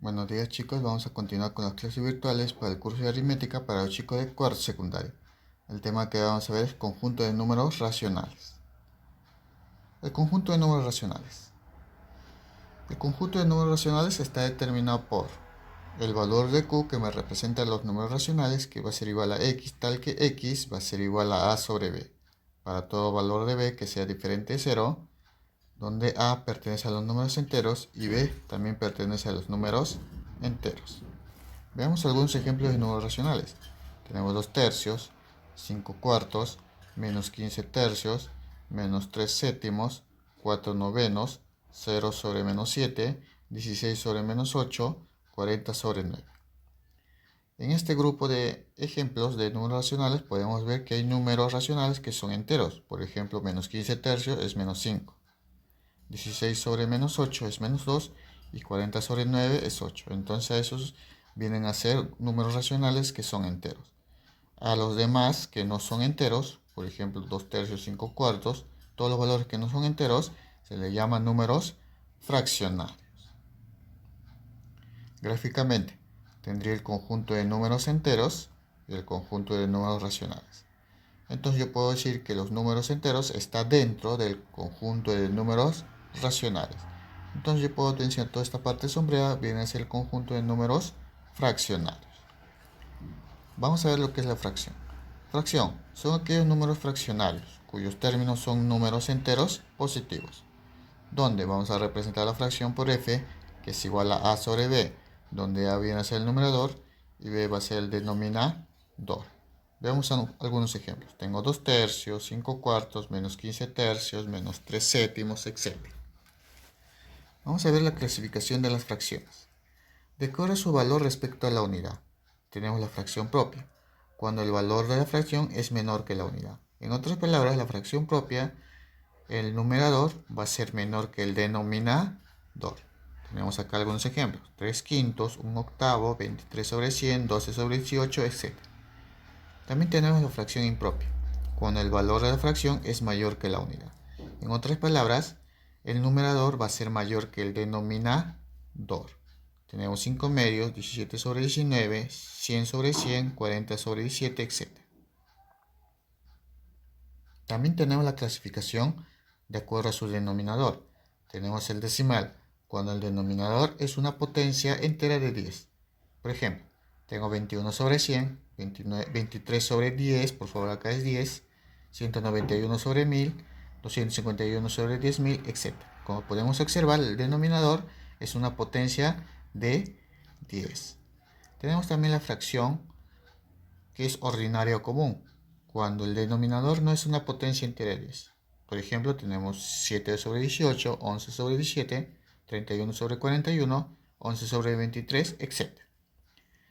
Buenos días chicos, vamos a continuar con las clases virtuales para el curso de aritmética para los chicos de cuarto secundario. El tema que vamos a ver es conjunto de números racionales. El conjunto de números racionales. El conjunto de números racionales está determinado por el valor de q que me representa los números racionales, que va a ser igual a x, tal que x va a ser igual a sobre b. Para todo valor de b que sea diferente de 0, donde a pertenece a los números enteros y b también pertenece a los números enteros. Veamos algunos ejemplos de números racionales. Tenemos 2 tercios, 5 cuartos, menos 15 tercios, menos 3 séptimos, 4 novenos, 0 sobre menos 7, 16 sobre menos 8, 40 sobre 9. En este grupo de ejemplos de números racionales podemos ver que hay números racionales que son enteros. Por ejemplo, menos 15 tercios es menos 5. 16 sobre menos 8 es menos 2 y 40 sobre 9 es 8. Entonces esos vienen a ser números racionales que son enteros. A los demás que no son enteros, por ejemplo 2 tercios, 5 cuartos, todos los valores que no son enteros se les llaman números fraccionarios. Gráficamente, tendría el conjunto de números enteros y el conjunto de números racionales. Entonces yo puedo decir que los números enteros están dentro del conjunto de números racionales. Entonces yo puedo mencionar toda esta parte sombreada viene a ser el conjunto de números fraccionarios. Vamos a ver lo que es la fracción. Fracción son aquellos números fraccionarios cuyos términos son números enteros positivos, donde vamos a representar la fracción por f, que es igual a sobre b, donde a viene a ser el numerador y b va a ser el denominador. Veamos algunos ejemplos. Tengo 2 tercios, 5 cuartos, menos 15 tercios, menos 3 séptimos, etc. Vamos a ver la clasificación de las fracciones. De acuerdo a su valor respecto a la unidad, tenemos la fracción propia, cuando el valor de la fracción es menor que la unidad. En otras palabras, la fracción propia, el numerador va a ser menor que el denominador. Tenemos acá algunos ejemplos. 3 quintos, 1 octavo, 23 sobre 100, 12 sobre 18, etc. También tenemos la fracción impropia, cuando el valor de la fracción es mayor que la unidad. En otras palabras, el numerador va a ser mayor que el denominador. Tenemos 5 medios, 17 sobre 19, 100 sobre 100, 40 sobre 17, etc. También tenemos la clasificación de acuerdo a su denominador. Tenemos el decimal, cuando el denominador es una potencia entera de 10. Por ejemplo, tengo 21 sobre 100, 23 sobre 10, por favor acá es 10, 191 sobre 1000, 251 sobre 10.000, etc. Como podemos observar, el denominador es una potencia de 10. Tenemos también la fracción que es ordinaria o común, cuando el denominador no es una potencia entera de 10. Por ejemplo, tenemos 7 sobre 18, 11 sobre 17, 31 sobre 41, 11 sobre 23, etc.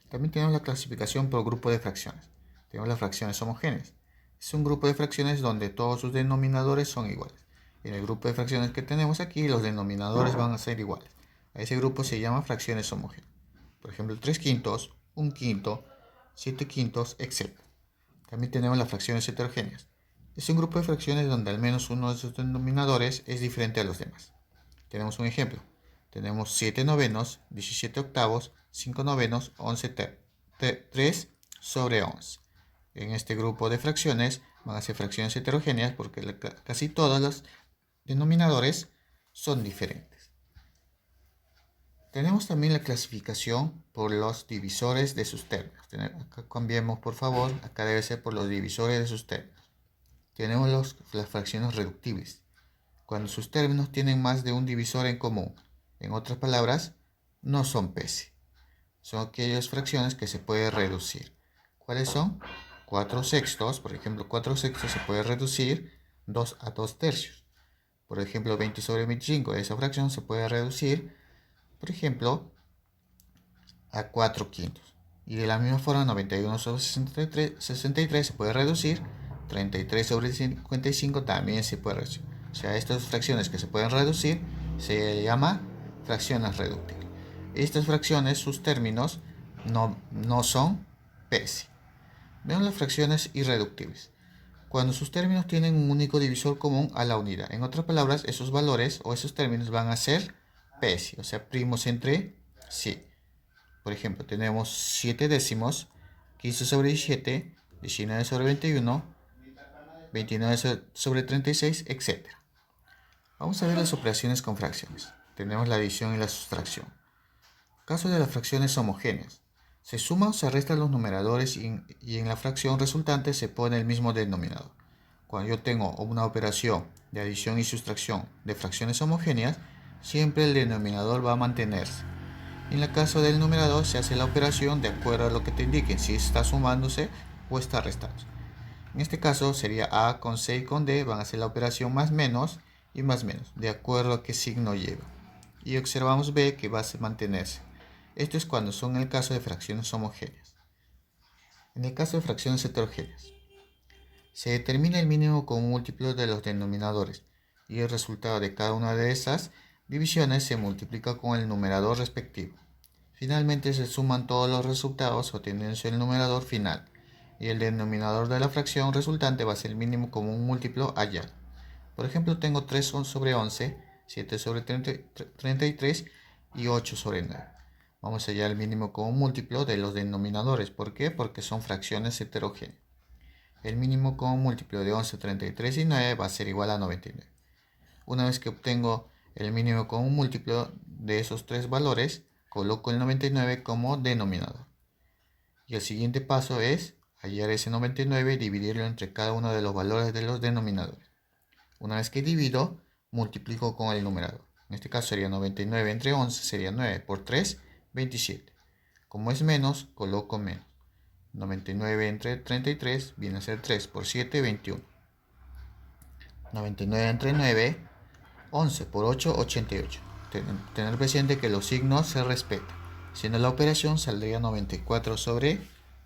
También tenemos la clasificación por grupo de fracciones. Tenemos las fracciones homogéneas. Es un grupo de fracciones donde todos sus denominadores son iguales. En el grupo de fracciones que tenemos aquí, los denominadores van a ser iguales. A ese grupo se llama fracciones homogéneas. Por ejemplo, 3 quintos, 1 quinto, 7 quintos, etc. También tenemos las fracciones heterogéneas. Es un grupo de fracciones donde al menos uno de sus denominadores es diferente a los demás. Tenemos un ejemplo. Tenemos 7 novenos, 17 octavos, 5 novenos, 11 3 sobre 11. En este grupo de fracciones van a ser fracciones heterogéneas porque casi todos los denominadores son diferentes. Tenemos también la clasificación por los divisores de sus términos. Acá cambiemos por favor, acá debe ser por los divisores de sus términos. Tenemos las fracciones reductibles, cuando sus términos tienen más de un divisor en común. En otras palabras, no son PC. Son aquellas fracciones que se pueden reducir. ¿Cuáles son? 4 sextos, por ejemplo, 4 sextos se puede reducir 2 a 2 tercios. Por ejemplo, 20 sobre 25, esa fracción se puede reducir, por ejemplo, a 4 quintos. Y de la misma forma, 91 sobre 63 se puede reducir, 33 sobre 55 también se puede reducir. O sea, estas fracciones que se pueden reducir se llama fracciones reductibles. Estas fracciones, sus términos no son PC. Veamos las fracciones irreductibles. Cuando sus términos tienen un único divisor común a la unidad. En otras palabras, esos valores o esos términos van a ser PC, o sea, primos entre sí. Por ejemplo, tenemos 7 décimos, 15 sobre 17, 19 sobre 21, 29 sobre 36, etc. Vamos a ver las operaciones con fracciones. Tenemos la adición y la sustracción. Caso de las fracciones homogéneas. Se suman o se restan los numeradores y en la fracción resultante se pone el mismo denominador. Cuando yo tengo una operación de adición y sustracción de fracciones homogéneas, siempre el denominador va a mantenerse. En el caso del numerador se hace la operación de acuerdo a lo que te indiquen, si está sumándose o está restándose. En este caso sería A con C y con D, van a hacer la operación más menos y más menos, de acuerdo a qué signo lleva. Y observamos B que va a mantenerse. Esto es cuando son el caso de fracciones homogéneas. En el caso de fracciones heterogéneas, se determina el mínimo común múltiplo de los denominadores y el resultado de cada una de esas divisiones se multiplica con el numerador respectivo. Finalmente se suman todos los resultados obteniéndose el numerador final y el denominador de la fracción resultante va a ser el mínimo común múltiplo hallado. Por ejemplo, tengo 3 sobre 11, 7 sobre 33 y 8 sobre 9. Vamos a hallar el mínimo común múltiplo de los denominadores. ¿Por qué? Porque son fracciones heterogéneas. El mínimo común múltiplo de 11, 33 y 9 va a ser igual a 99. Una vez que obtengo el mínimo común múltiplo de esos tres valores, coloco el 99 como denominador. Y el siguiente paso es hallar ese 99 y dividirlo entre cada uno de los valores de los denominadores. Una vez que divido, multiplico con el numerador. En este caso sería 99 entre 11, sería 9 por 3, 27. Como es menos, coloco menos. 99 entre 33 viene a ser 3 por 7, 21. 99 entre 9, 11 por 8, 88. Tener presente que los signos se respetan. Siendo la operación saldría 94 sobre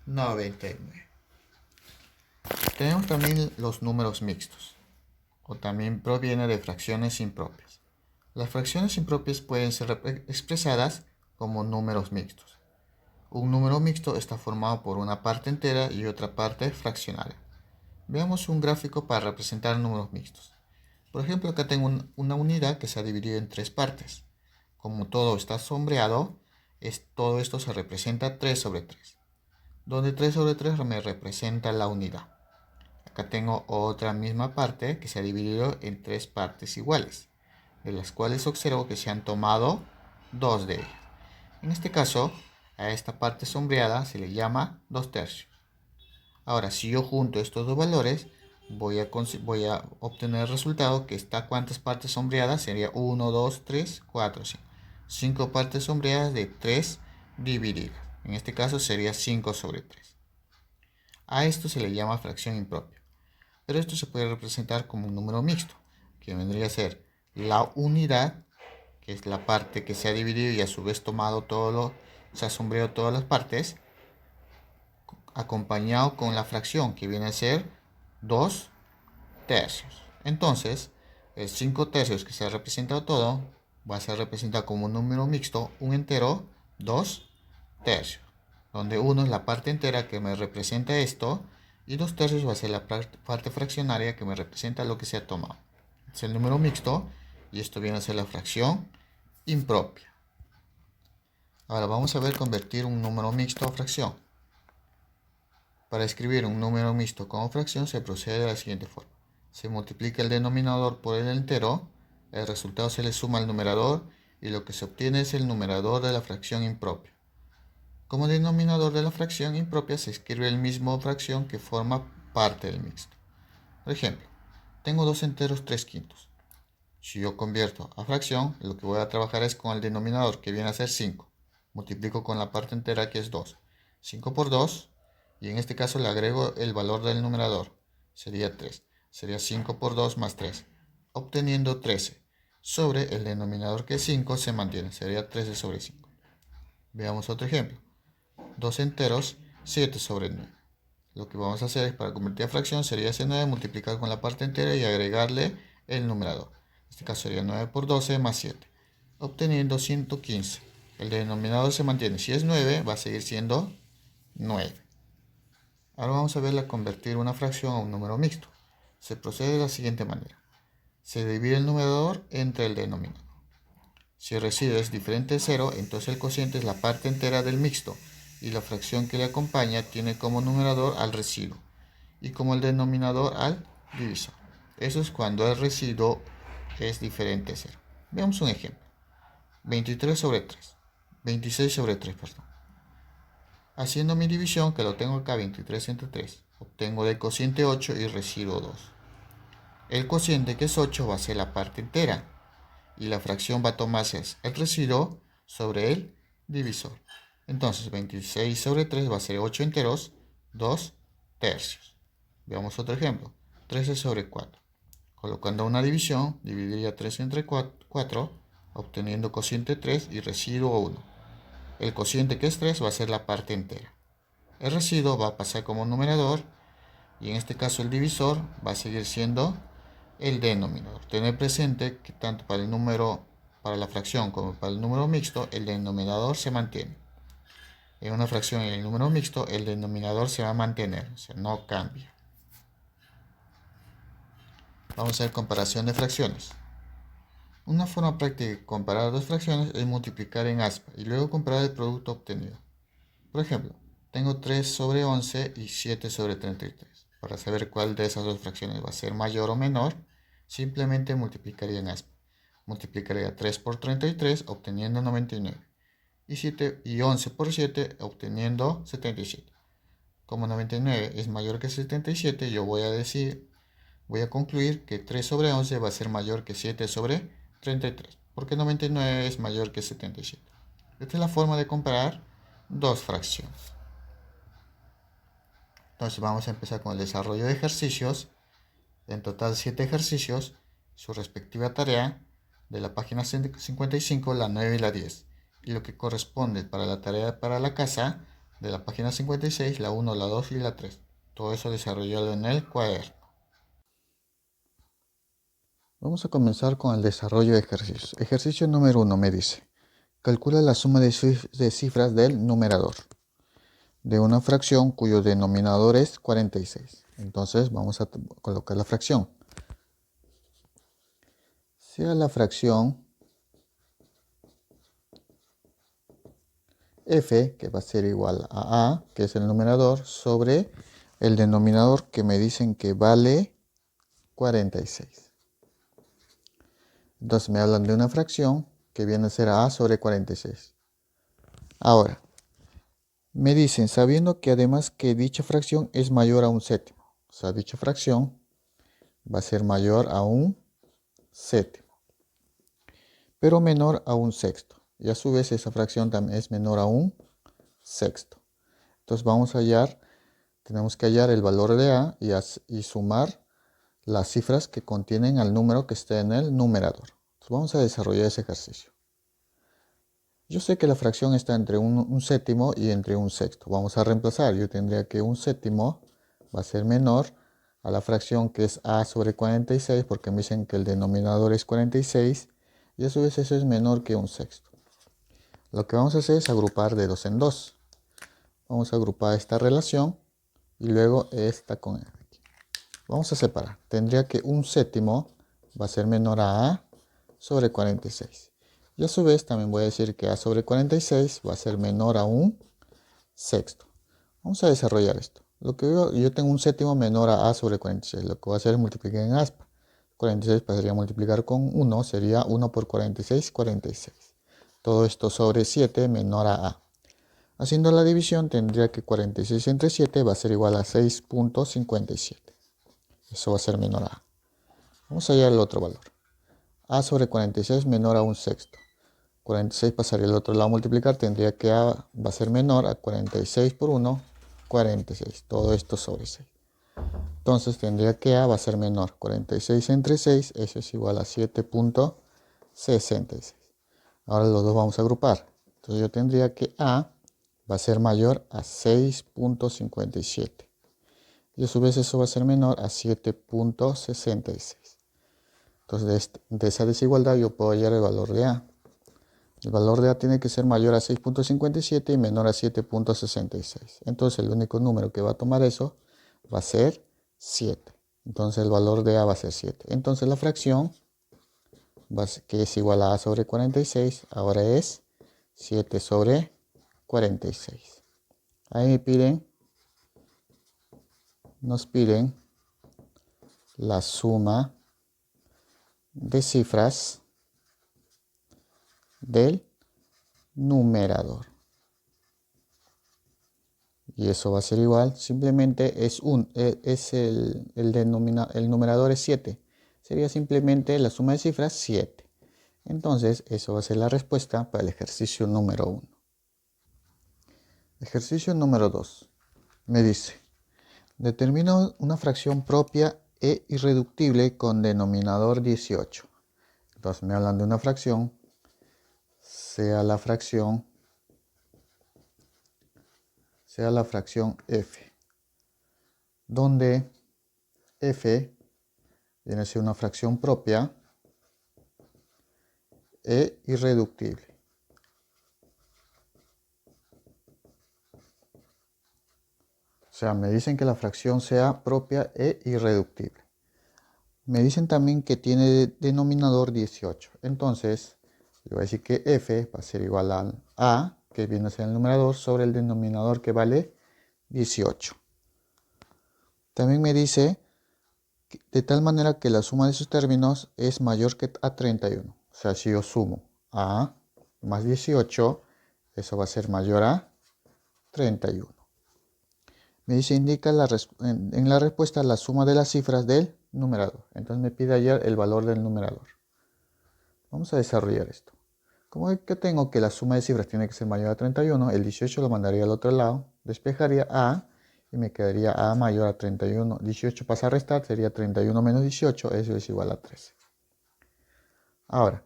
99. Tenemos también los números mixtos, o también proviene de fracciones impropias. Las fracciones impropias pueden ser expresadas como números mixtos. Un número mixto está formado por una parte entera y otra parte fraccionaria. Veamos un gráfico para representar números mixtos. Por ejemplo, acá tengo una unidad que se ha dividido en tres partes. Como todo está sombreado, todo esto se representa 3 sobre 3, donde 3 sobre 3 me representa la unidad. Acá tengo otra misma parte que se ha dividido en tres partes iguales, de las cuales observo que se han tomado dos de ellas. En este caso, a esta parte sombreada se le llama 2/3. Ahora, si yo junto estos dos valores, voy a obtener el resultado que está cuántas partes sombreadas, sería 1, 2, 3, 4, 5. 5 partes sombreadas de 3 divididas. En este caso sería 5 sobre 3. A esto se le llama fracción impropia. Pero esto se puede representar como un número mixto, que vendría a ser la unidad, que es la parte que se ha dividido y a su vez se ha sombreado todas las partes, acompañado con la fracción que viene a ser 2/3. Entonces, el 5/3 que se ha representado todo va a ser representado como un número mixto, un entero 2/3, donde 1 es la parte entera que me representa esto y 2/3 va a ser la parte fraccionaria que me representa lo que se ha tomado. Es el número mixto y esto viene a ser la fracción impropia. Ahora vamos a ver convertir un número mixto a fracción. Para escribir un número mixto como fracción se procede de la siguiente forma. Se multiplica el denominador por el entero, el resultado se le suma al numerador y lo que se obtiene es el numerador de la fracción impropia. Como denominador de la fracción impropia se escribe el mismo fracción que forma parte del mixto. Por ejemplo, tengo dos enteros 3/5. Si yo convierto a fracción, lo que voy a trabajar es con el denominador que viene a ser 5. Multiplico con la parte entera que es 2. 5 por 2. Y en este caso le agrego el valor del numerador, sería 3. Sería 5 por 2 más 3, obteniendo 13. Sobre el denominador que es 5 se mantiene, sería 13 sobre 5. Veamos otro ejemplo. 2 enteros, 7 sobre 9. Lo que vamos a hacer es para convertir a fracción sería ese 9 multiplicar con la parte entera y agregarle el numerador. En este caso sería 9 por 12 más 7, obteniendo 115. El denominador se mantiene. Si es 9, va a seguir siendo 9. Ahora vamos a ver la convertir una fracción a un número mixto. Se procede de la siguiente manera. Se divide el numerador entre el denominador. Si el residuo es diferente de 0, entonces el cociente es la parte entera del mixto y la fracción que le acompaña tiene como numerador al residuo y como el denominador al divisor. Eso es cuando el residuo es diferente de 0. Veamos un ejemplo. 23 sobre 3. 26 sobre 3, perdón. Haciendo mi división, que lo tengo acá, 23 entre 3, obtengo del cociente 8 y residuo 2. El cociente, que es 8, va a ser la parte entera y la fracción va a tomarse el residuo sobre el divisor. Entonces 26 sobre 3 va a ser 8 enteros, 2 tercios. Veamos otro ejemplo. 13 sobre 4. Colocando una división, dividiría 3 entre 4, obteniendo cociente 3 y residuo 1. El cociente, que es 3, va a ser la parte entera. El residuo va a pasar como numerador y en este caso el divisor va a seguir siendo el denominador. Tener presente que tanto para el número, para la fracción como para el número mixto, el denominador se mantiene. En una fracción y en el número mixto, el denominador se va a mantener, o sea, no cambia. Vamos a ver comparación de fracciones. Una forma práctica de comparar dos fracciones es multiplicar en aspa y luego comparar el producto obtenido. Por ejemplo, tengo 3 sobre 11 y 7 sobre 33. Para saber cuál de esas dos fracciones va a ser mayor o menor, simplemente multiplicaría en aspa. Multiplicaría 3 por 33 obteniendo 99 y 11 por 7 obteniendo 77. Como 99 es mayor que 77, yo voy a concluir que 3 sobre 11 va a ser mayor que 7 sobre 33, porque 99 es mayor que 77. Esta es la forma de comparar dos fracciones. Entonces vamos a empezar con el desarrollo de ejercicios. En total 7 ejercicios, su respectiva tarea de la página 55, la 9 y la 10. Y lo que corresponde para la tarea para la casa de la página 56, la 1, la 2 y la 3. Todo eso desarrollado en el cuaderno. Vamos a comenzar con el desarrollo de ejercicios. Ejercicio número 1 me dice, calcula la suma de cifras del numerador de una fracción cuyo denominador es 46. Entonces vamos a colocar la fracción. Sea la fracción f, que va a ser igual a, que es el numerador, sobre el denominador que me dicen que vale 46. Entonces me hablan de una fracción que viene a ser a sobre 46. Ahora, me dicen, sabiendo que además que dicha fracción es mayor a un séptimo. O sea, dicha fracción va a ser mayor a un séptimo, pero menor a un sexto. Y a su vez esa fracción también es menor a un sexto. Entonces tenemos que hallar el valor de a y sumar las cifras que contienen al número que esté en el numerador. Entonces vamos a desarrollar ese ejercicio. Yo sé que la fracción está entre un séptimo y entre un sexto. Vamos a reemplazar. Yo tendría que un séptimo va a ser menor a la fracción que es a sobre 46, porque me dicen que el denominador es 46, y a su vez eso es menor que un sexto. Lo que vamos a hacer es agrupar de dos en dos. Vamos a agrupar esta relación y luego esta con esta. Vamos a separar. Tendría que un séptimo va a ser menor a sobre 46. Y a su vez también voy a decir que a sobre 46 va a ser menor a un sexto. Vamos a desarrollar esto. Yo tengo un séptimo menor a sobre 46. Lo que voy a hacer es multiplicar en aspa. 46 pasaría a multiplicar con 1. Sería 1 por 46, 46. Todo esto sobre 7 menor a. Haciendo la división tendría que 46 entre 7 va a ser igual a 6.57. Eso va a ser menor a. Vamos a hallar el otro valor. A sobre 46 menor a un sexto. 46 pasaría al otro lado a multiplicar. Tendría que a va a ser menor a 46 por 1, 46. Todo esto sobre 6. Entonces tendría que a va a ser menor. 46 entre 6, eso es igual a 7.66. Ahora los dos vamos a agrupar. Entonces yo tendría que a va a ser mayor a 6.57. Y a su vez eso va a ser menor a 7.66. Entonces de esa desigualdad yo puedo hallar el valor de a. El valor de a tiene que ser mayor a 6.57 y menor a 7.66. Entonces el único número que va a tomar eso va a ser 7. Entonces el valor de a va a ser 7. Entonces la fracción que es igual a sobre 46, ahora es 7 sobre 46. Ahí nos piden la suma de cifras del numerador. Y eso va a ser igual, simplemente es el numerador es 7. Sería simplemente la suma de cifras 7. Entonces, eso va a ser la respuesta para el ejercicio número 1. Ejercicio número 2. Me dice, determina una fracción propia e irreductible con denominador 18. Entonces me hablan de una fracción, sea la fracción f, donde f viene a ser una fracción propia e irreductible. O sea, me dicen que la fracción sea propia e irreductible. Me dicen también que tiene denominador 18. Entonces, yo voy a decir que f va a ser igual a, que viene a ser el numerador, sobre el denominador que vale 18. También me dice de tal manera que la suma de sus términos es mayor que a 31. O sea, si yo sumo a más 18, eso va a ser mayor a 31. Me dice, indica en la respuesta la suma de las cifras del numerador. Entonces me pide hallar el valor del numerador. Vamos a desarrollar esto. Como que tengo que la suma de cifras tiene que ser mayor a 31, el 18 lo mandaría al otro lado, despejaría a y me quedaría a mayor a 31. 18 pasa a restar, sería 31 menos 18, eso es igual a 13. Ahora,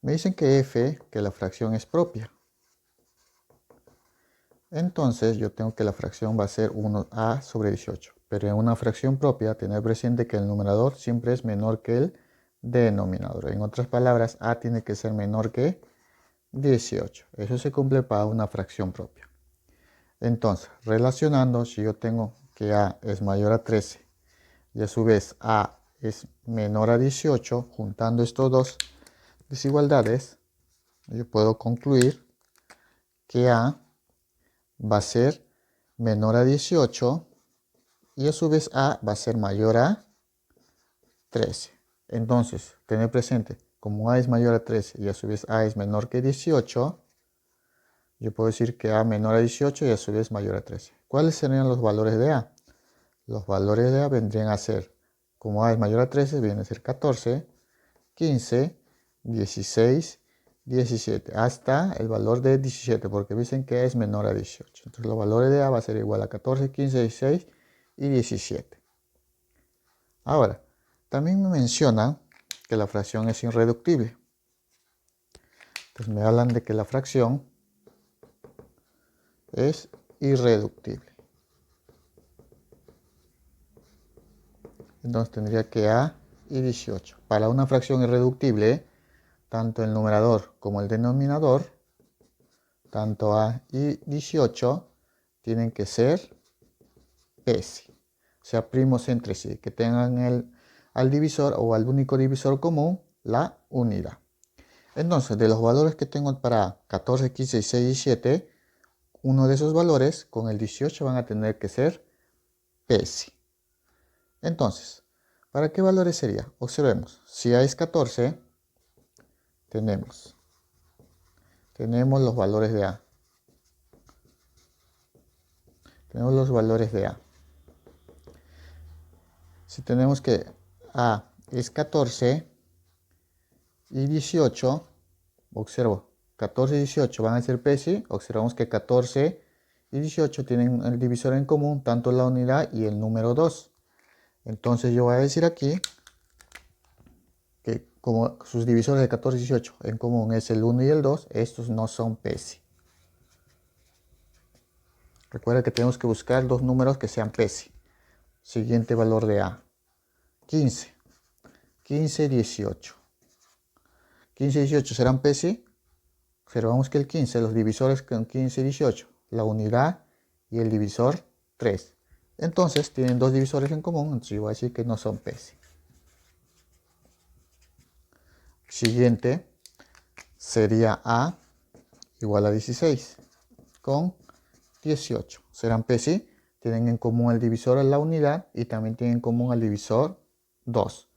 me dicen que f, que la fracción es propia. Entonces yo tengo que la fracción va a ser 1a sobre 18. Pero en una fracción propia, tener presente que el numerador siempre es menor que el denominador. En otras palabras, a tiene que ser menor que 18. Eso se cumple para una fracción propia. Entonces, relacionando, si yo tengo que a es mayor a 13 y a su vez a es menor a 18, juntando estos dos desigualdades, yo puedo concluir que a va a ser menor a 18 y a su vez a va a ser mayor a 13. Entonces, tener presente, como a es mayor a 13 y a su vez a es menor que 18, yo puedo decir que a menor a 18 y a su vez mayor a 13. ¿Cuáles serían los valores de a? Los valores de a vendrían a ser, como a es mayor a 13, viene a ser 14, 15, 16, 17, hasta el valor de 17, porque dicen que es menor a 18. Entonces los valores de a va a ser igual a 14, 15, 16 y 17. Ahora, también me menciona que la fracción es irreductible. Entonces me hablan de que la fracción es irreductible. Entonces tendría que a y 18. Para una fracción irreductible, tanto el numerador como el denominador, tanto a y 18, tienen que ser pesi. O sea, primos entre sí, que tengan al divisor o al único divisor común la unidad. Entonces, de los valores que tengo para 14, 15, 16 y 17, uno de esos valores con el 18 van a tener que ser pesi. Entonces, ¿para qué valores sería? Observemos, si a es 14, tenemos los valores de a. Tenemos los valores de a. Si tenemos que a es 14 y 18, observo, 14 y 18 van a ser pesi, observamos que 14 y 18 tienen el divisor en común, tanto la unidad y el número 2. Entonces yo voy a decir aquí que como sus divisores de 14 y 18 en común es el 1 y el 2, estos no son pesi. Recuerda que tenemos que buscar dos números que sean pesi. Siguiente valor de a. 15. 15, 18. 15 y 18 serán pesi. Observamos que el 15, los divisores con 15 y 18, la unidad y el divisor 3. Entonces tienen dos divisores en común, entonces yo voy a decir que no son pesi. Siguiente sería A igual a 16 con 18. Serán P, sí, tienen en común el divisor a la unidad y también tienen en común al divisor 2.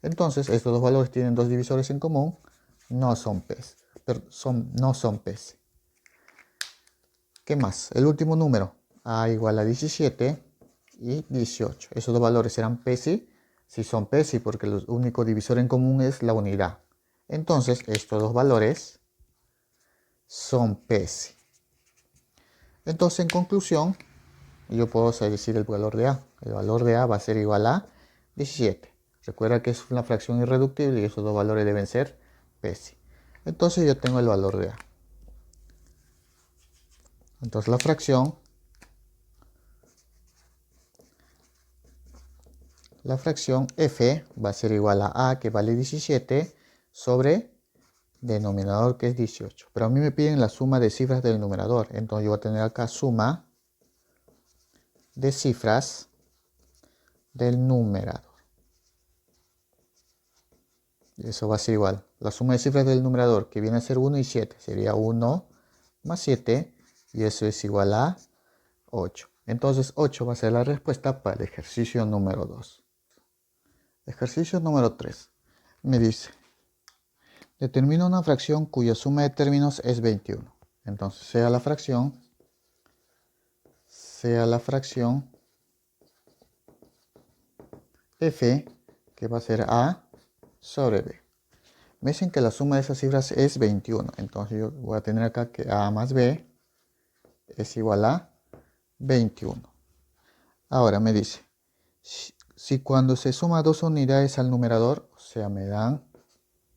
Entonces, estos dos valores tienen dos divisores en común, no son P, pero no son P. ¿Qué más? El último número, A igual a 17 y 18. Esos dos valores serán P, sí, si son P, sí, porque el único divisor en común es la unidad. Entonces, estos dos valores son P, sí. Entonces, en conclusión, yo puedo decir el valor de A. El valor de A va a ser igual a 17. Recuerda que es una fracción irreductible y esos dos valores deben ser P, sí. Entonces, yo tengo el valor de A. Entonces, la fracción f va a ser igual a A, que vale 17, sobre denominador, que es 18. Pero a mí me piden la suma de cifras del numerador. Entonces yo voy a tener acá suma de cifras del numerador. Y eso va a ser igual. La suma de cifras del numerador, que viene a ser 1 y 7, sería 1 más 7. Y eso es igual a 8. Entonces 8 va a ser la respuesta para el ejercicio número 2. Ejercicio número 3. Me dice, determina una fracción cuya suma de términos es 21. Entonces sea la fracción f, que va a ser A sobre B. Me dicen que la suma de esas cifras es 21. Entonces yo voy a tener acá que A más B es igual a 21. Ahora me dice, si cuando se suma dos unidades al numerador, o sea, me dan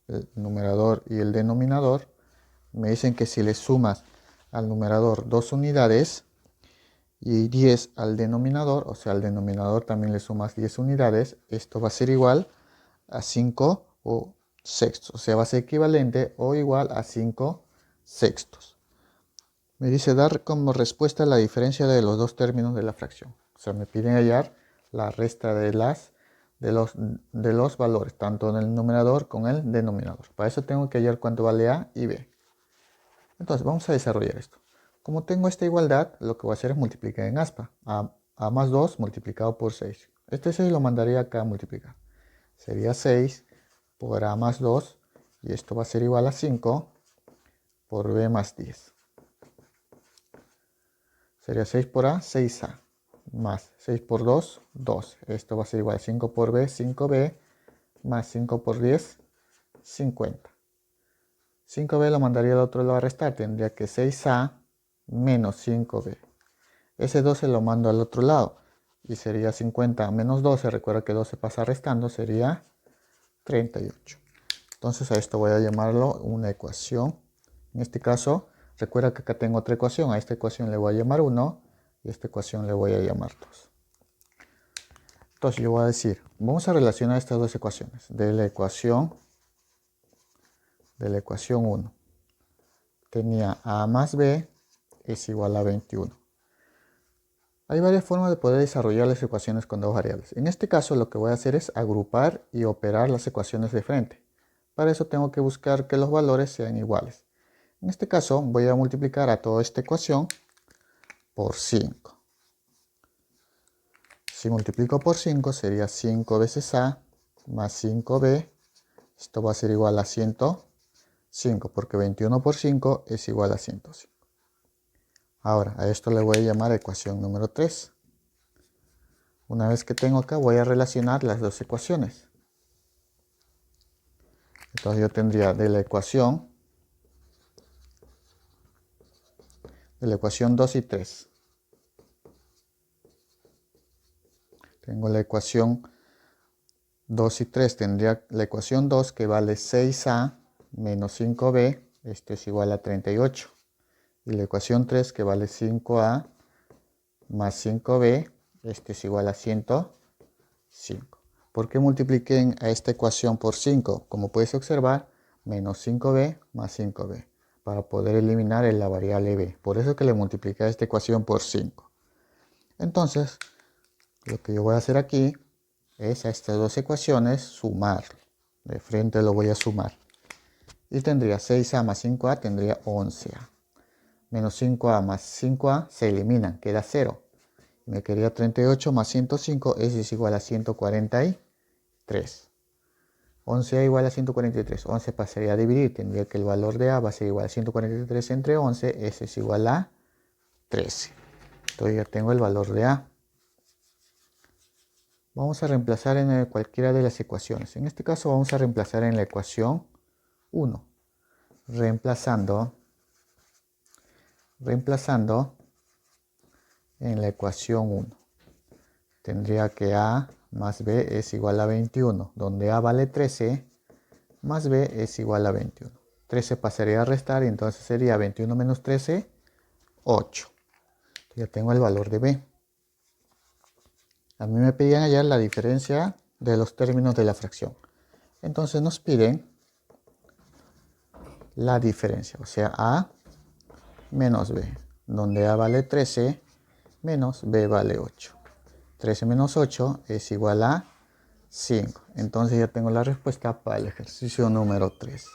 el numerador y el denominador, me dicen que si le sumas al numerador 2 unidades y 10 al denominador, o sea, al denominador también le sumas 10 unidades, esto va a ser igual a 5 o sextos, o sea, va a ser equivalente o igual a 5 sextos. Me dice dar como respuesta la diferencia de los dos términos de la fracción. O sea, me piden hallar la resta de los valores, tanto en el numerador como en el denominador. Para eso tengo que hallar cuánto vale A y B. Entonces, vamos a desarrollar esto. Como tengo esta igualdad, lo que voy a hacer es multiplicar en aspa. A más 2 multiplicado por 6. Este 6 lo mandaría acá a multiplicar. Sería 6 por A más 2. Y esto va a ser igual a 5 por B más 10. Sería 6 por A, 6A. Más 6 por 2, 2. Esto va a ser igual a 5 por B, 5B. Más 5 por 10, 50. 5B lo mandaría al otro lado a restar. Tendría que 6A menos 5B. Ese 12 lo mando al otro lado. Y sería 50 menos 12. Recuerda que 12 pasa restando. Sería 38. Entonces a esto voy a llamarlo una ecuación. En este caso, recuerda que acá tengo otra ecuación. A esta ecuación le voy a llamar 1. Y a esta ecuación le voy a llamar 2. Entonces yo voy a decir, vamos a relacionar estas dos ecuaciones. De la ecuación 1 tenía A más B es igual a 21. Hay varias formas de poder desarrollar las ecuaciones con dos variables. En este caso lo que voy a hacer es agrupar y operar las ecuaciones de frente. Para eso tengo que buscar que los valores sean iguales. En este caso voy a multiplicar a toda esta ecuación por 5. Si multiplico por 5 sería 5 veces A más 5B. Esto va a ser igual a 105 porque 21 por 5 es igual a 105. Ahora a esto le voy a llamar ecuación número 3. Una vez que tengo acá voy a relacionar las dos ecuaciones. Entonces yo tendría de la ecuación 2 y 3. Tengo la ecuación 2 y 3. Tendría la ecuación 2 que vale 6A menos 5B. Esto es igual a 38. Y la ecuación 3 que vale 5A más 5B. Esto es igual a 105. ¿Por qué multipliqué a esta ecuación por 5? Como puedes observar, menos 5B más 5B. Para poder eliminar la variable B. Por eso que le multipliqué a esta ecuación por 5. Entonces, lo que yo voy a hacer aquí es a estas dos ecuaciones sumar. De frente lo voy a sumar. Y tendría 6a más 5a, tendría 11a. Menos 5a más 5a se eliminan, queda 0. Me quedaría 38 más 105, eso es igual a 143. 11a igual a 143. 11 pasaría a dividir, tendría que el valor de a va a ser igual a 143 entre 11, eso es igual a 13. Entonces ya tengo el valor de a. Vamos a reemplazar en cualquiera de las ecuaciones. En este caso vamos a reemplazar en la ecuación 1. Reemplazando en la ecuación 1. Tendría que a más b es igual a 21, donde a vale 13, más b es igual a 21. 13 pasaría a restar y entonces sería 21 menos 13, 8. Ya tengo el valor de b. A mí me pedían hallar la diferencia de los términos de la fracción. Entonces nos piden la diferencia, o sea, a menos b, donde a vale 13 menos b vale 8. 13 menos 8 es igual a 5. Entonces ya tengo la respuesta para el ejercicio número 3.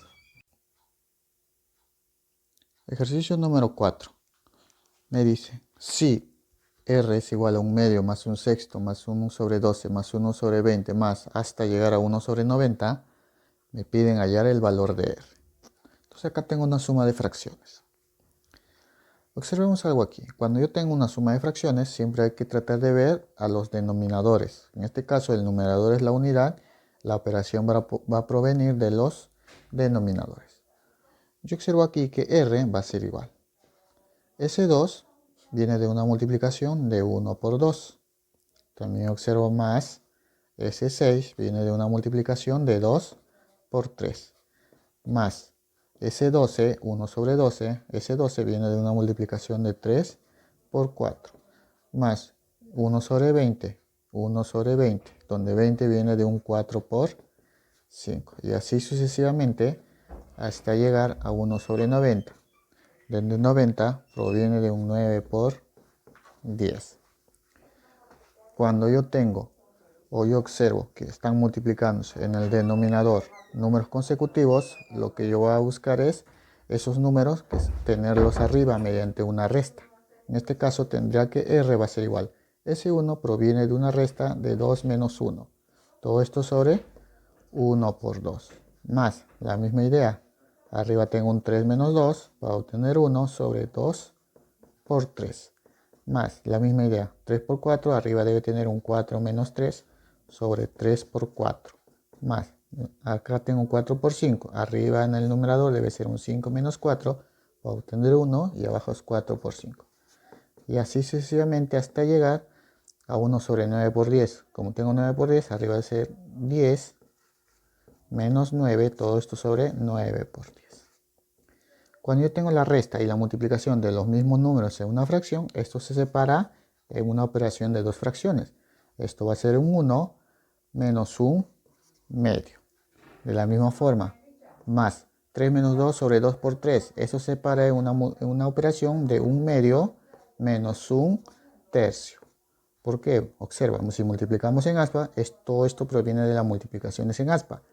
Ejercicio número 4. Me dice, si r es igual a 1 medio más 1 sexto más 1 sobre 12 más 1 sobre 20 más hasta llegar a 1 sobre 90, me piden hallar el valor de r. Entonces acá tengo una suma de fracciones. Observemos algo aquí. Cuando yo tengo una suma de fracciones, siempre hay que tratar de ver a los denominadores. En este caso, el numerador es la unidad. La operación va a provenir de los denominadores. Yo observo aquí que r va a ser igual. S2 viene de una multiplicación de 1 por 2. También observo más. S6 viene de una multiplicación de 2 por 3. Más S12, 1 sobre 12, S12 viene de una multiplicación de 3 por 4, más 1 sobre 20, 1 sobre 20, donde 20 viene de un 4 por 5, y así sucesivamente hasta llegar a 1 sobre 90, donde 90 proviene de un 9 por 10. Cuando yo tengo o yo observo que están multiplicándose en el denominador números consecutivos, lo que yo voy a buscar es esos números, que es tenerlos arriba mediante una resta. En este caso tendría que r va a ser igual. S1 proviene de una resta de 2 menos 1. Todo esto sobre 1 por 2. Más la misma idea. Arriba tengo un 3 menos 2 para obtener 1 sobre 2 por 3. Más la misma idea. 3 por 4, arriba debe tener un 4 menos 3 sobre 3 por 4. Más, acá tengo un 4 por 5. Arriba en el numerador debe ser un 5 menos 4 para obtener 1 y abajo es 4 por 5. Y así sucesivamente hasta llegar a 1 sobre 9 por 10. Como tengo 9 por 10, arriba debe ser 10 menos 9, todo esto sobre 9 por 10. Cuando yo tengo la resta y la multiplicación de los mismos números en una fracción, esto se separa en una operación de dos fracciones. Esto va a ser un 1 menos un medio. De la misma forma, más 3 menos 2 sobre 2 por 3. Eso se separa en una operación de un medio menos un tercio. ¿Por qué? Observa, si multiplicamos en aspa, todo esto proviene de las multiplicaciones en aspa.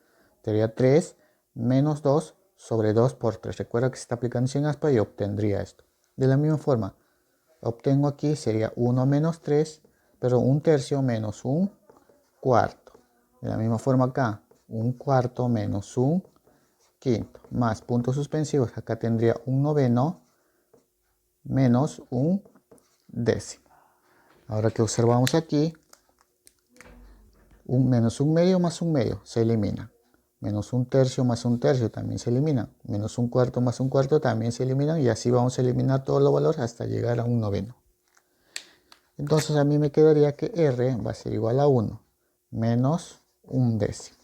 Sería 3 menos 2 sobre 2 por 3. Recuerda que se está aplicando en aspa y obtendría esto. De la misma forma, obtengo aquí sería 1 menos 3, pero un tercio menos un cuarto. De la misma forma acá, un cuarto menos un quinto. Más puntos suspensivos, acá tendría un noveno menos un décimo. Ahora que observamos aquí, menos un medio más un medio se elimina. Menos un tercio más un tercio también se elimina. Menos un cuarto más un cuarto también se eliminan. Y así vamos a eliminar todos los valores hasta llegar a un noveno. Entonces a mí me quedaría que r va a ser igual a 1 menos un décimo.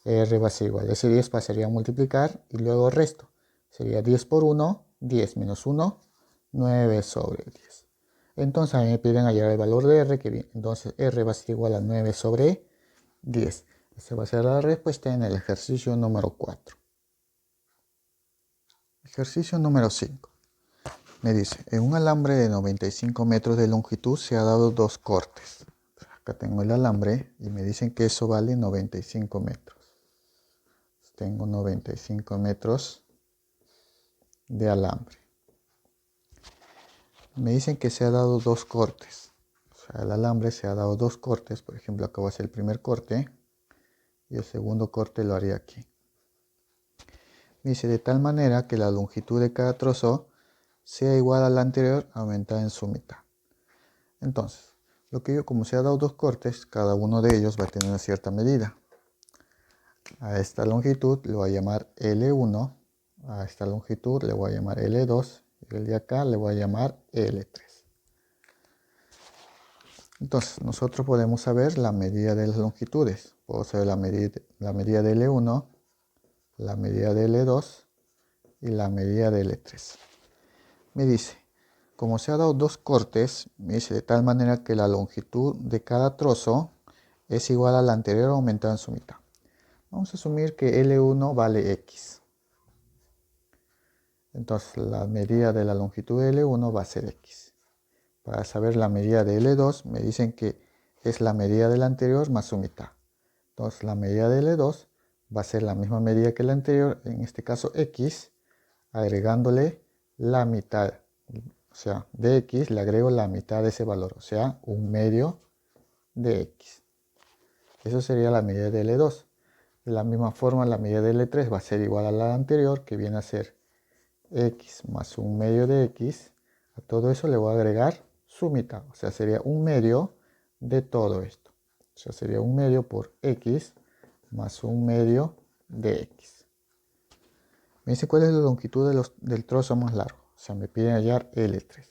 R va a ser igual. Ese 10 pasaría a multiplicar y luego resto. Sería 10 por 1, 10 menos 1, 9 sobre 10. Entonces a mí me piden hallar el valor de r, que bien. Entonces r va a ser igual a 9 sobre 10. Esa va a ser la respuesta en el ejercicio número 4. Ejercicio número 5. Me dice, en un alambre de 95 metros de longitud se ha dado dos cortes. Acá tengo el alambre y me dicen que eso vale 95 metros. tengo 95 metros de alambre. Me dicen que se ha dado 2 cortes. O sea, el alambre se ha dado 2 cortes. Por ejemplo, acá va a ser el primer corte y el segundo corte lo haría aquí. Me dice de tal manera que la longitud de cada trozo sea igual a la anterior aumentada en su mitad. Entonces, como se ha dado 2 cortes, cada uno de ellos va a tener una cierta medida. A esta longitud le voy a llamar L1, a esta longitud le voy a llamar L2 y el de acá le voy a llamar L3. Entonces, nosotros podemos saber la medida de las longitudes. Puedo saber la medida de L1, la medida de L2 y la medida de L3. Me dice, como se ha dado 2 cortes, me dice de tal manera que la longitud de cada trozo es igual a la anterior aumentada en su mitad. Vamos a asumir que L1 vale X. Entonces la medida de la longitud de L1 va a ser X. Para saber la medida de L2 me dicen que es la medida de la anterior más su mitad. Entonces la medida de L2 va a ser la misma medida que la anterior, en este caso X, agregándole la mitad. O sea, de X le agrego la mitad de ese valor, o sea, 1/2 de X. Eso sería la medida de L2. De la misma forma, la medida de L3 va a ser igual a la anterior, que viene a ser X más 1/2 de X. A todo eso le voy a agregar su mitad, o sea, sería 1/2 de todo esto. O sea, sería 1/2 por X más 1/2 de X. Me dice cuál es la longitud del trozo más largo. O sea, me piden hallar L3.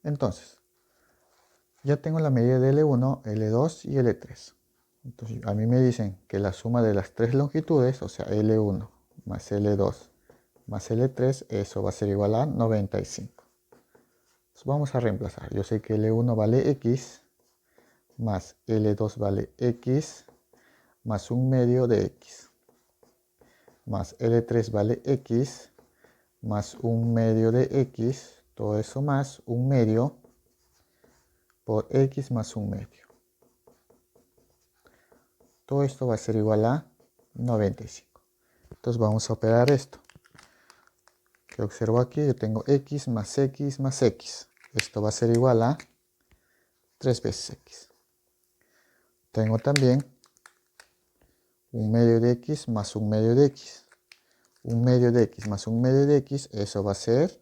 Entonces, ya tengo la medida de L1, L2 y L3. Entonces, a mí me dicen que la suma de las 3 longitudes, o sea, L1 más L2 más L3, eso va a ser igual a 95. Entonces, vamos a reemplazar. Yo sé que L1 vale X, más L2 vale X, más 1/2 de X, más L3 vale X, más 1/2 de X, todo eso más 1/2 por X más 1/2. Todo esto va a ser igual a 95. Entonces vamos a operar esto. Que observo aquí, yo tengo X más X más X. Esto va a ser igual a 3 veces X. Tengo también 1/2 de X más 1/2 de X. 1/2 de X más 1/2 de X, eso va a ser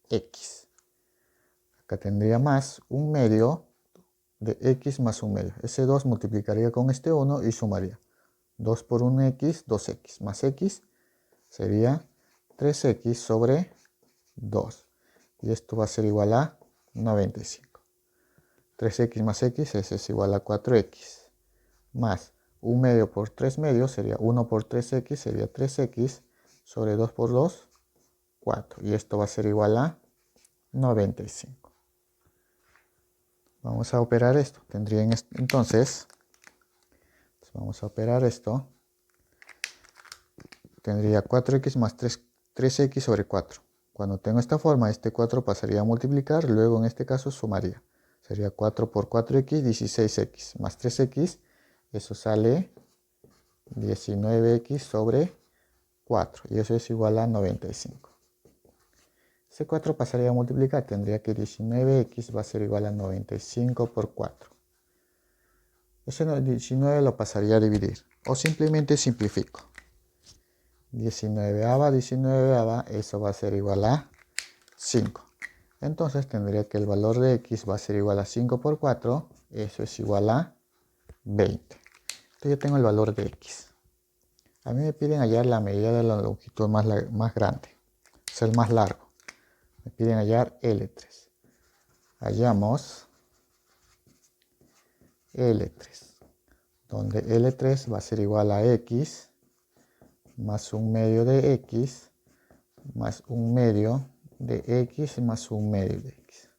X. Acá tendría más 1/2 de X más 1/2. Ese 2 multiplicaría con este 1 y sumaría. 2 por 1X, 2X. Más X sería 3X sobre 2. Y esto va a ser igual a 95. 3X más X, ese es igual a 4X. Más 1/2 por 3/2 sería 1 por 3X, sería 3X sobre 2 por 2, 4. Y esto va a ser igual a 95. Vamos a operar esto. Entonces, vamos a operar esto. Tendría 4X más 3X sobre 4. Cuando tengo esta forma, este 4 pasaría a multiplicar, luego en este caso sumaría. Sería 4 por 4X, 16X, más 3X, eso sale 19X sobre 4, y eso es igual a 95. Ese 4 pasaría a multiplicar, tendría que 19X va a ser igual a 95 por 4. Ese 19 lo pasaría a dividir, o simplemente simplifico. 19ava, eso va a ser igual a 5. Entonces tendría que el valor de X va a ser igual a 5 por 4, eso es igual a 20. Entonces yo tengo el valor de X. A mí me piden hallar la medida de la longitud más grande, es el más largo. Me piden hallar L3. Hallamos L3, donde L3 va a ser igual a X más 1/2 de X más 1/2 de X más 1/2 de X.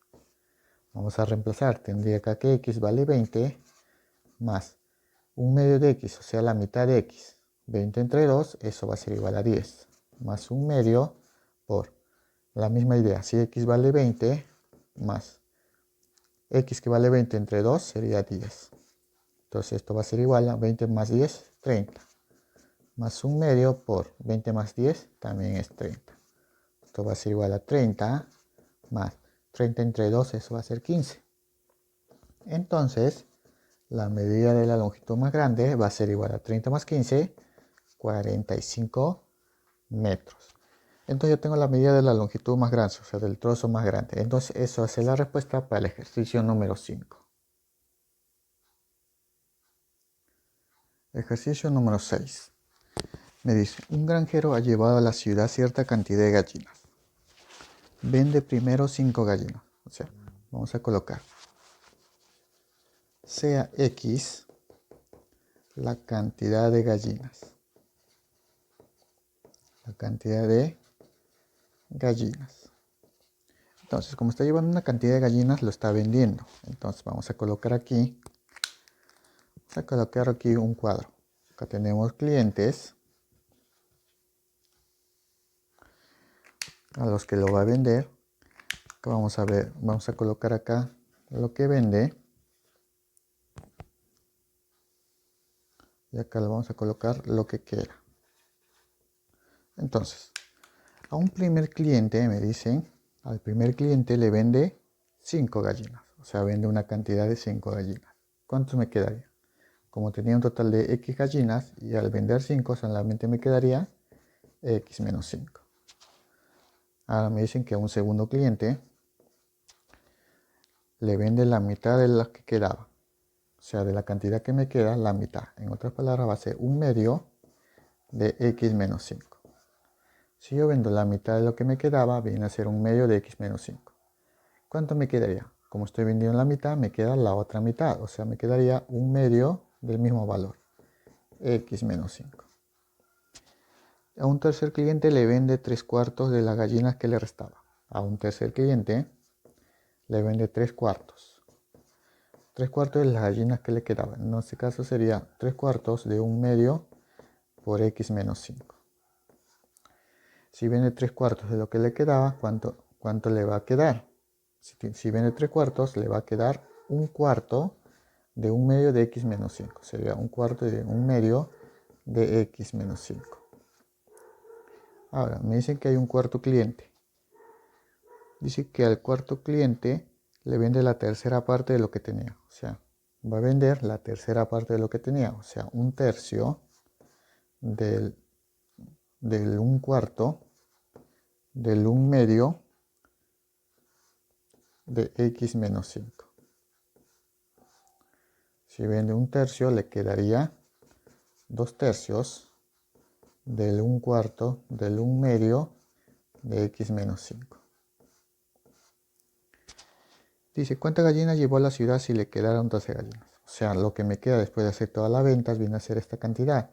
Vamos a reemplazar. Tendría acá que X vale 20 más 1/2 de X, o sea, la mitad de X. 20 entre 2, eso va a ser igual a 10. Más 1/2 por la misma idea. Si X vale 20 más X que vale 20 entre 2 sería 10. Entonces esto va a ser igual a 20 más 10, 30. más 1/2 por 20 más 10 también es 30. Esto va a ser igual a 30 más 30 entre 2, eso va a ser 15. Entonces, la medida de la longitud más grande va a ser igual a 30 más 15, 45 metros. Entonces yo tengo la medida de la longitud más grande, o sea, del trozo más grande. Entonces eso es la respuesta para el ejercicio número 5. Ejercicio número 6. Me dice, un granjero ha llevado a la ciudad cierta cantidad de gallinas. Vende primero 5 gallinas. O sea, vamos a colocar sea X la cantidad de gallinas. La cantidad de gallinas. Entonces, como está llevando una cantidad de gallinas, lo está vendiendo. Entonces, vamos a colocar aquí un cuadro. Acá tenemos clientes a los que lo va a vender. Acá vamos a colocar acá lo que vende. Y acá le vamos a colocar lo que quiera. Entonces, a un primer cliente me dicen, al primer cliente le vende 5 gallinas. O sea, vende una cantidad de 5 gallinas. ¿Cuántos me quedaría? Como tenía un total de X gallinas y al vender 5 solamente me quedaría X menos 5. Ahora me dicen que a un segundo cliente le vende la mitad de las que quedaba. O sea, de la cantidad que me queda, la mitad. En otras palabras, va a ser 1/2 de X menos 5. Si yo vendo la mitad de lo que me quedaba, viene a ser 1/2 de X menos 5. ¿Cuánto me quedaría? Como estoy vendiendo la mitad, me queda la otra mitad. O sea, me quedaría 1/2 del mismo valor. X menos 5. A un tercer cliente le vende 3/4 de las gallinas que le restaba. A un tercer cliente le vende 3/4. 3/4 de las gallinas que le quedaban. En este caso sería 3/4 de 1/2 por X menos 5. Si vende 3/4 de lo que le quedaba, ¿cuánto le va a quedar? Si vende 3/4, le va a quedar 1/4 de 1/2 de X menos 5. Sería 1/4 de 1/2 de X menos 5. Ahora, me dicen que hay un cuarto cliente. Dice que al cuarto cliente le vende la tercera parte de lo que tenía. O sea, va a vender la tercera parte de lo que tenía. O sea, 1/3 del 1/4 del 1/2 de X menos 5. Si vende 1/3, le quedaría 2/3 del 1/4 del 1/2 de X menos 5. Dice, ¿cuántas gallinas llevó a la ciudad si le quedaron 12 gallinas? O sea, lo que me queda después de hacer todas las ventas viene a ser esta cantidad.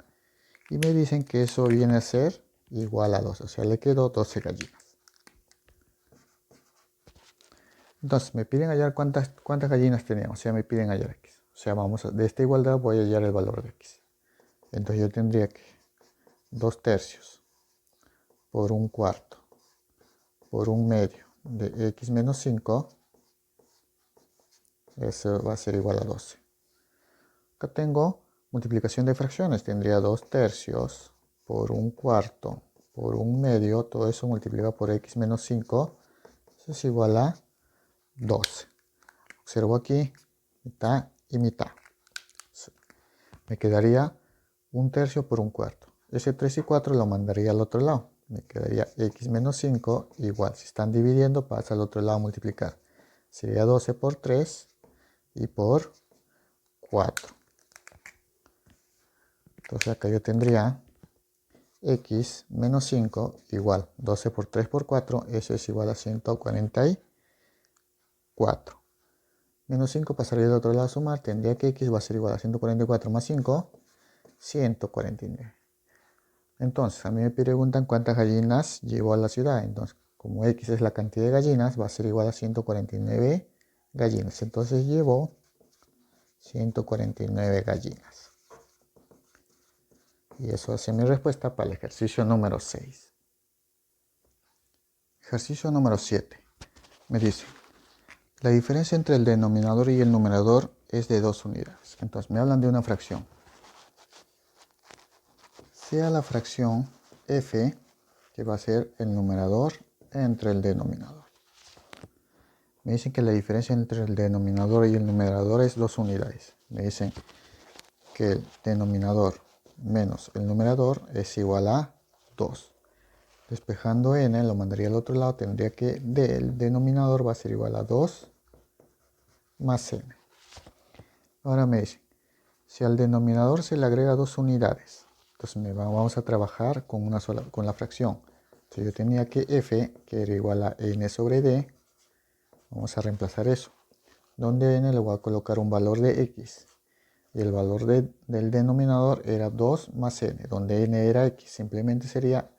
Y me dicen que eso viene a ser igual a 12. O sea, le quedó 12 gallinas. Entonces, me piden hallar cuántas gallinas teníamos. O sea, me piden hallar X. O sea, de esta igualdad voy a hallar el valor de X. Entonces yo tendría que 2/3 por 1/4 por 1/2 de X menos 5. Eso va a ser igual a 12. Acá tengo multiplicación de fracciones. Tendría 2/3 por 1/4 por 1/2. Todo eso multiplicado por X menos 5. Eso es igual a 12. Observo aquí mitad y mitad. Me quedaría 1/3 por 1/4. Ese 3 y 4 lo mandaría al otro lado. Me quedaría X menos 5 igual. Si están dividiendo, pasa al otro lado a multiplicar. Sería 12 por 3 y por 4. Entonces acá yo tendría X menos 5 igual 12 por 3 por 4. Eso es igual a 144. Menos 5 pasaría del otro lado a sumar. Tendría que X va a ser igual a 144 más 5. 149. Entonces, a mí me preguntan cuántas gallinas llevó a la ciudad. Entonces, como X es la cantidad de gallinas, va a ser igual a 149 gallinas. Entonces, llevó 149 gallinas. Y eso hace mi respuesta para el ejercicio número 6. Ejercicio número 7. Me dice, la diferencia entre el denominador y el numerador es de 2 unidades. Entonces, me hablan de una fracción. sea la fracción f, que va a ser el numerador entre el denominador. Me dicen que la diferencia entre el denominador y el numerador es 2 unidades. Me dicen que el denominador menos el numerador es igual a 2. Despejando n, lo mandaría al otro lado, tendría que del denominador va a ser igual a 2 más n. Ahora me dicen, si al denominador se le agrega 2 unidades, entonces vamos a trabajar con la fracción. Si yo tenía que f, que era igual a n sobre d, vamos a reemplazar eso. Donde n le voy a colocar un valor de x. Y el valor del denominador era 2 más n, donde n era x. Simplemente sería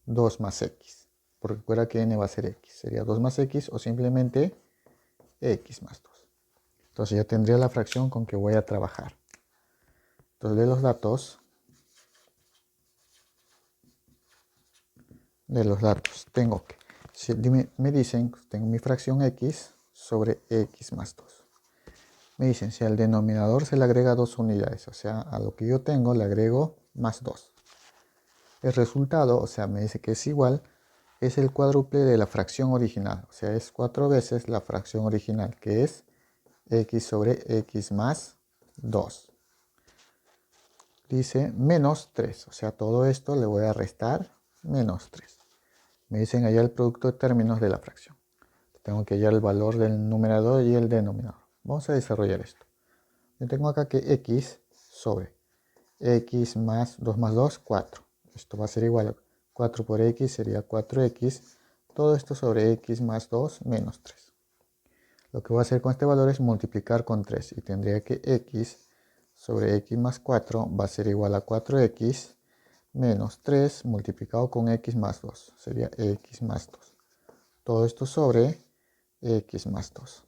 2 más x. Porque recuerda que n va a ser x. Sería 2 más x o simplemente x más 2. Entonces ya tendría la fracción con que voy a trabajar. Entonces de los datos tengo que, si me dicen, tengo mi fracción x sobre x más 2. Me dicen, si al denominador se le agrega 2 unidades, o sea, a lo que yo tengo le agrego más 2. El resultado, o sea, me dice que es igual, es el cuádruple de la fracción original. O sea, es 4 veces la fracción original, que es x sobre x más 2. Dice menos 3, o sea, todo esto le voy a restar menos 3. Me dicen allá el producto de términos de la fracción. Tengo que hallar el valor del numerador y el denominador. Vamos a desarrollar esto. Yo tengo acá que x sobre x más 2 más 2, 4. Esto va a ser igual a 4 por x sería 4x. Todo esto sobre x más 2 menos 3. Lo que voy a hacer con este valor es multiplicar con 3. Y tendría que x sobre x más 4 va a ser igual a 4x menos 3 multiplicado con x más 2. Sería x más 2. Todo esto sobre x más 2.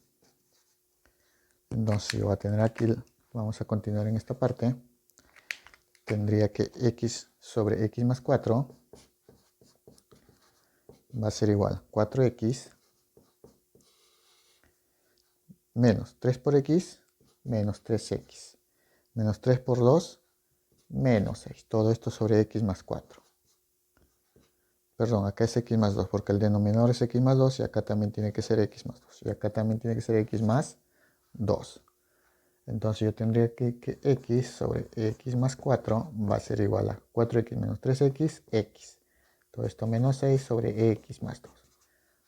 Entonces yo voy a tener aquí, vamos a continuar en esta parte. Tendría que x sobre x más 4 va a ser igual a 4x menos 3 por x menos 3x. Menos 3 por 2 menos 6. Todo esto sobre x más 4. Perdón, acá es x más 2 porque el denominador es x más 2 y acá también tiene que ser x más 2. Y acá también tiene que ser x más 2. Entonces yo tendría que x sobre x más 4 va a ser igual a 4x menos 3x, x. Todo esto menos 6 sobre x más 2.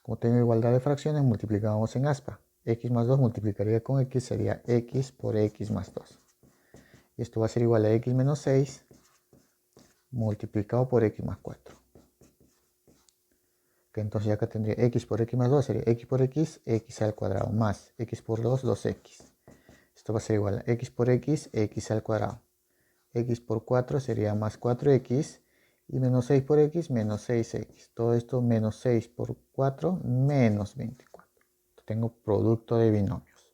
Como tengo igualdad de fracciones, multiplicamos en aspa. X más 2 multiplicaría con x, sería x por x más 2. Y esto va a ser igual a x menos 6 multiplicado por x más 4. Que entonces acá tendría x por x más 2 sería x por x, x al cuadrado, más x por 2, 2x. Esto va a ser igual a x por x, x al cuadrado. X por 4 sería más 4x. Y menos 6 por x, menos 6x. Todo esto menos 6 por 4, menos 24. Tengo producto de binomios.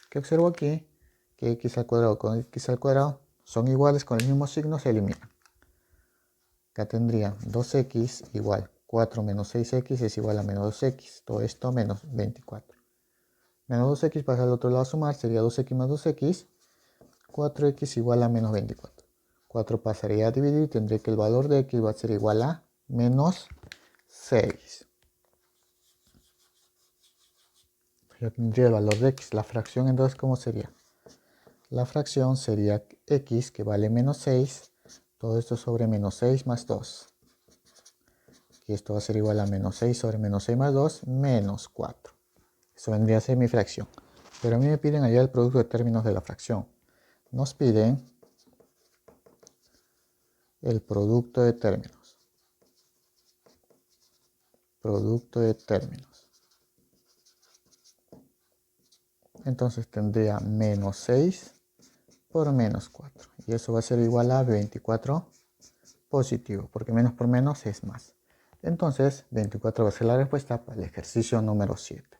¿Qué observo aquí? Que x al cuadrado con x al cuadrado son iguales, con el mismo signo se eliminan. Acá tendría 2x igual 4 menos 6x es igual a menos 2x. Todo esto menos 24. Menos 2x pasa al otro lado a sumar, sería 2x más 2x. 4x igual a menos 24. 4 pasaría a dividir y tendré que el valor de x va a ser igual a menos 6. Yo tendría el valor de x. La fracción entonces, ¿cómo sería? La fracción sería x, que vale menos 6. Todo esto sobre menos 6 más 2. Y esto va a ser igual a menos 6 sobre menos 6 más 2, menos 4. Eso vendría a ser mi fracción. Pero a mí me piden allá el producto de términos de la fracción. Nos piden el producto de términos. Producto de términos. Entonces tendría menos 6 por menos 4. Y eso va a ser igual a 24 positivo, porque menos por menos es más. Entonces 24 va a ser la respuesta para el ejercicio número 7.